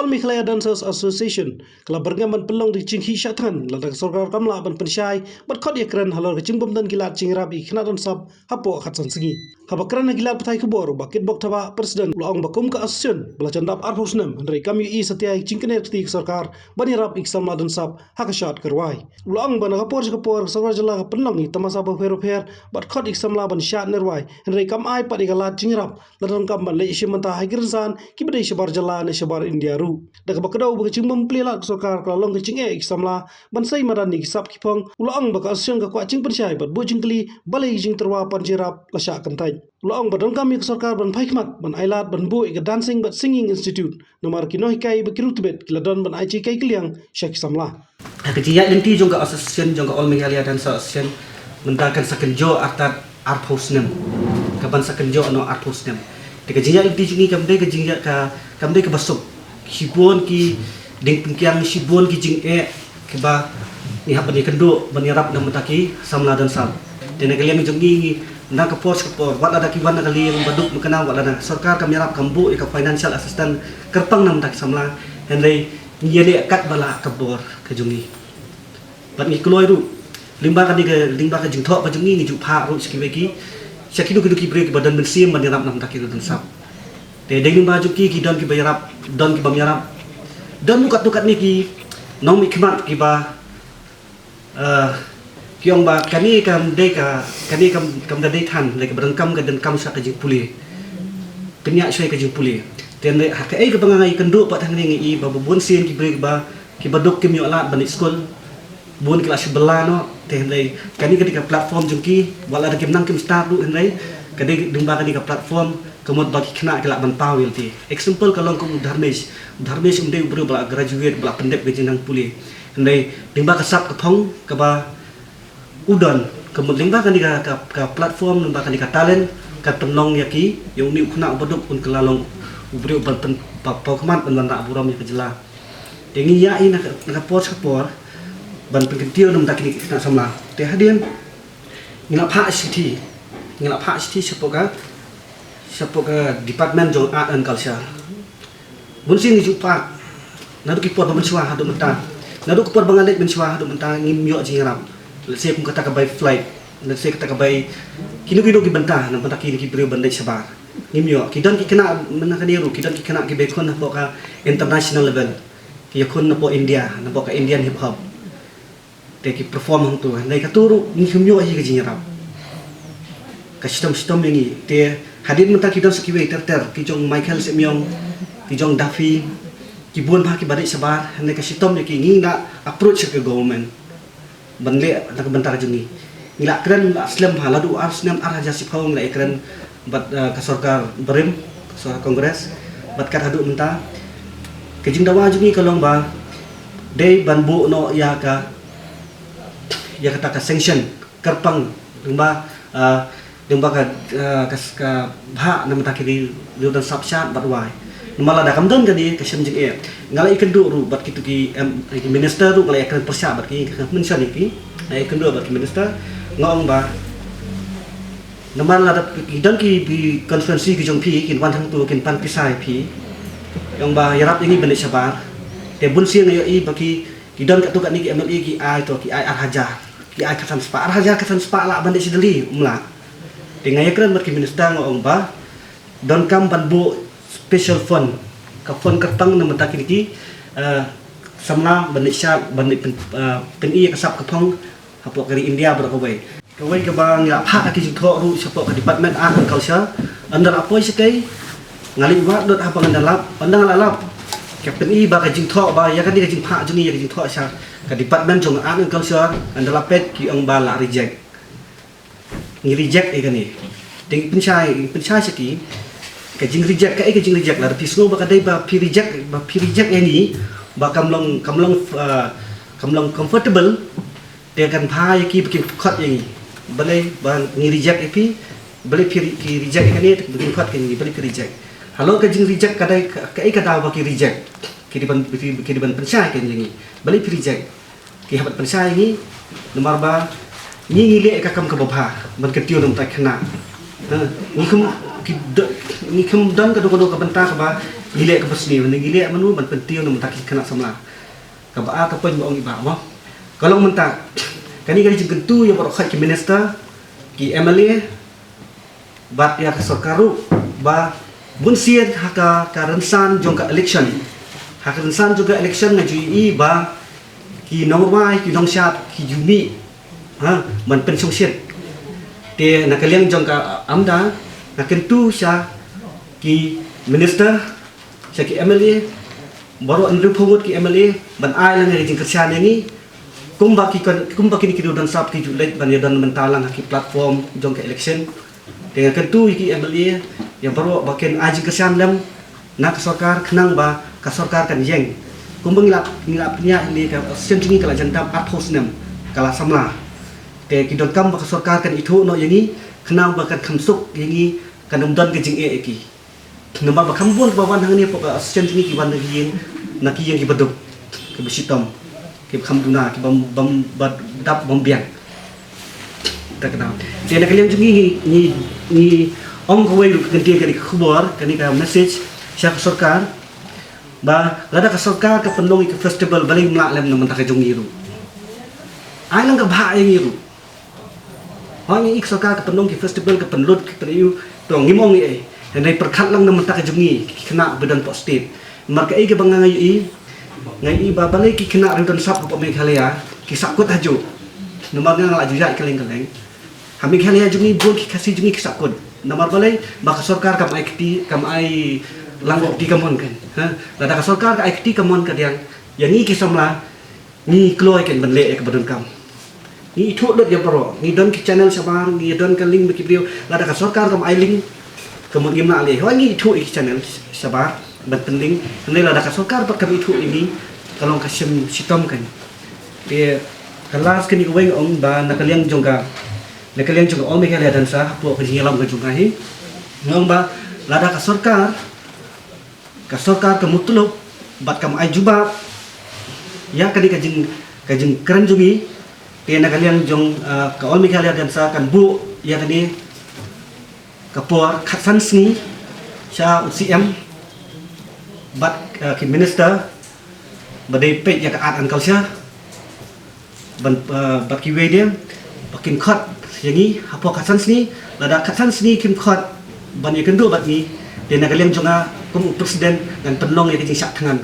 All Meghalaya Dancers Association kala bergaman pelong di Jinghi Syatan ladang sorgar kamla ban pensyai bat khot yakran halor ke jingbom dan gilat jingrabi khna don sab hapo khatsan sigi habakran gilat patai kubor bakit bok thaba presiden laong bakum ka association belajan dap arhusnem dari kami setiai jingkene ti sarkar bani rap iksam ladon sab hakashat kerwai laong ban kapor sorgar jala penlong ni tamasa ba fer bat khot iksam la ban syat nerwai dari kam ai padi galat jingrab ladon kam ban le ishimanta hagirsan kibade shabar jala ne shabar India daga bakadau baka jingbom plelat sorkar kalong ke jinge iksamla bansai madani sap kipong ulang baka asyong ka kwa jing pensyai bat bu jingkli balai jing terwa panjirap lasya kantai ulang badon kami sorkar ban paikmat ban ailat ban bu ke dancing but singing institute nomor kinoi kai bakirutbet kiladon ban aici kai kliang syek samla kejiya inti jongga association jongga All Meghalaya Dancers Association mendakan sakenjo atat arthosnem kaban sakenjo no arthosnem kejiya inti jingi kamde kejiya ka kamde ke basuk hibon ki ding pengkiang hibon ki jing ke ba ni hab ni kendo bani rap nam taki samla dan sam tena kalian jongi na ka pos wat ada ki ban kali yang baduk mekana wat ada sarkar kami rap kambu ka financial assistant kerpang nam tak samla henry nyele kat bala kabor ke jongi bat ni kloi ru limba ka jing tho pa jongi ni ju pha ru skiweki sakidu ki break badan bensim bani rap nam taki dan sam te deng ba juki ki don ki bayarap don ki bamyarap don nukat ni ki nong mikmat ki ba kiong ba kani kam dei than le ka barang kam ka den kam sa ka jing puli kenya syai ka jing puli ten le ha ka ai ka bangai kendu pa thang ni i ba bun sin ki break ba ki baduk ki myolat ban school bun kelas sebelah no ten le kani ka platform jungki wala da kim nang kim start du hen le kadi deng ba kani ka platform kemudian bagi kena kelak bantau ilti. Example kalau kamu dharmesh umdai bro bala graduate bala pendek bejinang puli. Andai limba kasap kepong keba udon kemudian limba kan ka platform limba kan talent ka penong yaki yang ni kena baduk pun kelalong ubri uban pau kemat ban nak buram ya kejela. Dengi ya ina ka kapor ban pengentiu nam tak ni kena sama. Te hadian ngilap hak city siapa ke department jong art and culture bunsin ni jupa nadu kipor benswa hadu mentang nadu kipor bangalet benswa hadu mentang ngimyo jingram let's say kata ka by flight let's say kata ka by kino ki bentah nam pata ki brio bandai sabar ngimyo kidan ki kena menaka diru kidan ki kena ki bekon na ka international level ki yakun na po India na po ka Indian hip hop te ki perform hang tu nai katuru ngimyo hi ka jingram ka sistem ini te hadin mentah kita sekiwe ter kijong Michael Semyong kijong Daffy kibun ba ki badik sabar hande ka sitom ki ngi na approach ke government banle nak bentar jungi ngila kren aslam haladu arsnam arhaja siphaung la ekren bat ka sarkar berim sarkar kongres bat kat hadu mentah kejing dawa jungi kalong ba dei banbu no ya kata ka sanction kerpang dengba ka bha nam ta kiri dan sapsat batwai mala da kamdon gadi ka semjing ngala ikendu ru bat kitu ki minister ru ngala ikan persya bat ki mention ki ai ikendu bat ki minister ngong ba naman la da kidan ki bi konferensi ki jong pi kin wan thang tu kin pan pisai pi yang ba yarap ini bani sabar te bun siang yo i baki kidan ka tu ka ni ki MLA ki ai to ki ai arhaja ki ai kasan spa la bandi sideli umla dengan yakran berki minister ngong ba don kam banbu special fund ka fund kertang na matakin ki samla bani syat bani peni kasap kapong hapo kari India berakawai kawai ka bang ya pha ki jitho ru sapo ka department art and culture andar apoi sekai ngali wa dot apa ngandalap pandang lalap ka peni ba ka jitho ba ya kan di ka jing pha juni ya ka jitho sa ka department jong art and culture andalapet ki ang ba la reject ngi reject kan ni ding pensyai seki ka jing reject la pisno ba kadai ba pi reject ni ba kamlong comfortable dia kan phai ki bikin khot yang balai ba ngi reject pi balai pi reject kan ni bikin khot kan ni balai pi reject halo ka jing reject kadai ka kada ba ki reject ki ban pensyai kan ni balai pi reject ki habat pensyai ni nomor ba ni ngile ka kam ka babha ban ketiu nam ta khana ni kum dan ka do ka benta ka ba gilek ke pesni mana gilek manu ban penting nak mentak kena samla ka ba ka pen bong iba mo kalau mentak kani kali jengkentu yang baru ki minister ki MLA bat ya ka sarkaru ba bun siat haka ka rensan jong ka election haka rensan juga election na jui ba ki nomai ki nongshat ki jumi ha man pen song siat te na kaliang jong ka amda na kentu sya ki minister sya ki MLA baru andu phomot ki MLA ban ai lang ngai jing kersian ni kumba ki ki dan sap ki julet ban dan mentalang ki platform jong ka election dengan kentu ki MLA yang baru bakin aji kersian lam nak sarkar kenang ba ka sarkar kan yeng kumbang ngilap nya ni ka sentingi kala jantam athos nem kala samla te ki don kam ba ka sarkar kan itu no yangi kenang ba kan khamsuk yangi kan umdan ke jing e ki nomor ba khambon ba wan hang ni pok sentingi ki ban yeng nak yeng ki baduk ke bisitom ke khamduna ki bam bad dap bom biang tak kenal te nak kalian jungi ni ong ko wei ganti kan khabar kan ka message sya ka sarkar ba lada ka sarkar ka pendong ke festival baling mlak lem nam tak jong iru ai lang ka bha yang iru hang ik sarkar ka pendong ke festival ka penlut ke periu tong ngimong e dan dai perkhat lang nam tak jong i kena badan pok state marka ai ke bangai ngai ba balai ki kena ridon sap ko Meghalaya ki sakut haju nomor ngang la jujak keleng-keleng ha Meghalaya jungi bon ki kasih jungi ki sakut nomor balai ba ka sarkar kam ai langgok di kamon kan ha lada ka sarkar ka ikti kamon ka yang ni ki samla ni kloi kan benle ke badun kam ni itu dot ya bro ni don ki channel sabar ni don ka link beki video lada ka sarkar kam ai link kamon gimna le ho ni itu ki channel sabar ban penting ni lada ka sarkar pat kami itu ini kalau kasim sitom kan dia kelas kini ko weng ong ba nakaliang jongka ong Meghalaya dan sa po ka jingalam ka jongka hi ngong ba lada ka sarkar ka mutulog bat kam ai jubab ya kadi kajing keren jungi te na kalian jong ka ol Meghalaya dan sa kan bu ya kadi ka por khatsan sni sya UCM bat ki minister badai pet ya ka at an kalsya ban bat ki wedem bakin khat yangi hapo khatsan sni lada khatsan sni kim khat ban ya kendo bat ni te na kalian jonga kum presiden dan penlong ya kajing syak tangan